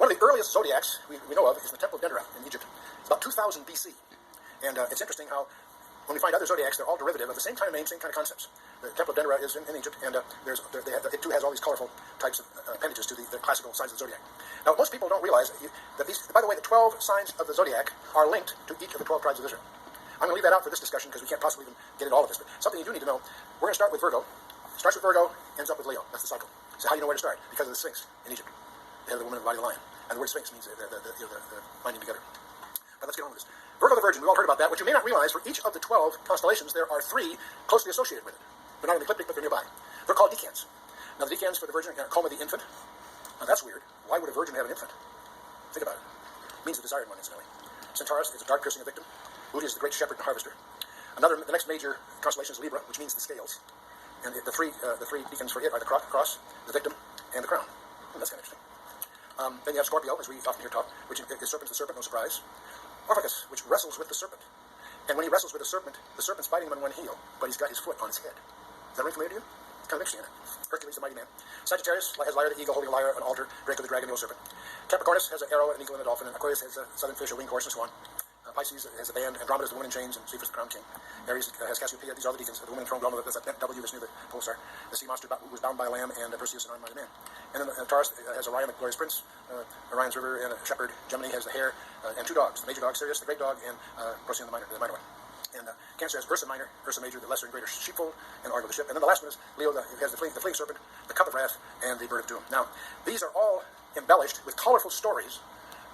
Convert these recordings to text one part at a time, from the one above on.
One of the earliest zodiacs we know of is the Temple of Dendera in Egypt. It's about 2000 BC. And it's interesting how when we find other zodiacs, they're all derivative of the same kind of name, same kind of concepts. The Temple of Dendera is in Egypt, and it too has all these colorful types of appendages to the classical signs of the zodiac. Now, most people don't realize that these, by the way, the 12 signs of the zodiac are linked to each of the 12 tribes of Israel. I'm going to leave that out for this discussion because we can't possibly even get into all of this, but something you do need to know. We're going to start with Virgo. Starts with Virgo, ends up with Leo. That's the cycle. So how do you know where to start? Because of the Sphinx in Egypt. The head of the woman and the body of the lion. And the word Sphinx means the binding together. But let's get on with this. Virgo the Virgin, we've all heard about that. What you may not realize, for each of the 12 constellations, there are 3 closely associated with it. They're not in the ecliptic, but they're nearby. They're called decans. Now, the decans for the Virgin are Coma the infant. Now, that's weird. Why would a virgin have an infant? Think about it. It means the desired one, incidentally. Centaurus is a dart piercing a victim. Booty is the great shepherd and harvester. The next major constellation is Libra, which means the scales. And the three beacons for it are the cross, the victim, and the crown. That's kind of interesting. Then you have Scorpio, as we often hear talk, which is serpent's the serpent, no surprise. Orpheus, which wrestles with the serpent. And when he wrestles with the serpent's biting him on one heel, but he's got his foot on his head. Does that ring familiar to you? It's kind of interesting, isn't it? Hercules, the mighty man. Sagittarius has Lyra the eagle holding a lyre, an altar, Draco the dragon, the old serpent. Capricornus has an arrow, an eagle, and a dolphin. And Aquarius has a southern fish, a winged horse, and so on. Pisces has a band. Andromeda is the woman in chains, and Cephas the crown king. Aries has Cassiopeia. These are all the deacons. The woman in throne, Andromeda, that's that W that's near the pole star. The sea monster was bound by a lamb, and Perseus, an mighty man. And then Taurus has Orion, the glorious prince, Orion's river, and a shepherd. Gemini has the hare, and 2 dogs. The major dog, Sirius, the great dog, and Procyon, the minor one. And Cancer has Ursa Minor, Ursa Major, the lesser and greater sheepfold, and Argo the ship. And then the last one is Leo, who has the fleeing serpent, the cup of wrath, and the bird of doom. Now, these are all embellished with colorful stories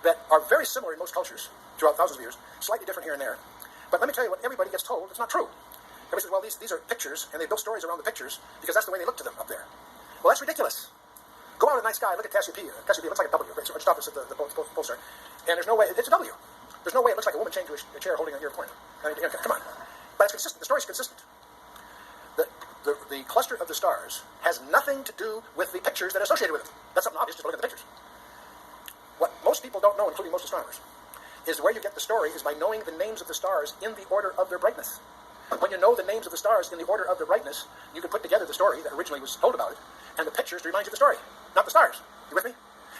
that are very similar in most cultures throughout thousands of years, slightly different here and there. But let me tell you what everybody gets told, it's not true. Everybody says, well, these are pictures, and they build stories around the pictures because that's the way they look to them up there. Well, that's ridiculous. Go out in the night sky, look at Cassiopeia. Cassiopeia looks like a W. Right? So it stops at the pole star. And there's no way, it's a W. There's no way it looks like a woman chained to a chair holding a ear of corn. I mean, come on. But it's consistent. The story's consistent. The cluster of the stars has nothing to do with the pictures that are associated with it. That's something obvious, just look at the pictures. What most people don't know, including most astronomers, is where you get the story is by knowing the names of the stars in the order of their brightness. When you know the names of the stars in the order of their brightness, you can put together the story that originally was told about it, and the pictures to remind you of the story, not the stars. You with me?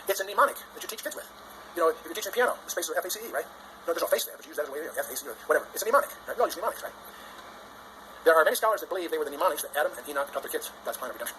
It's a mnemonic that you teach kids with. You know, if you're teaching piano, the space is FACE, right? No, there's no face there, but you use that as a way to FACE, whatever. It's a mnemonic, right? We all use mnemonics, right? There are many scholars that believe they were the mnemonics that Adam and Enoch taught their kids. That's plan of redemption.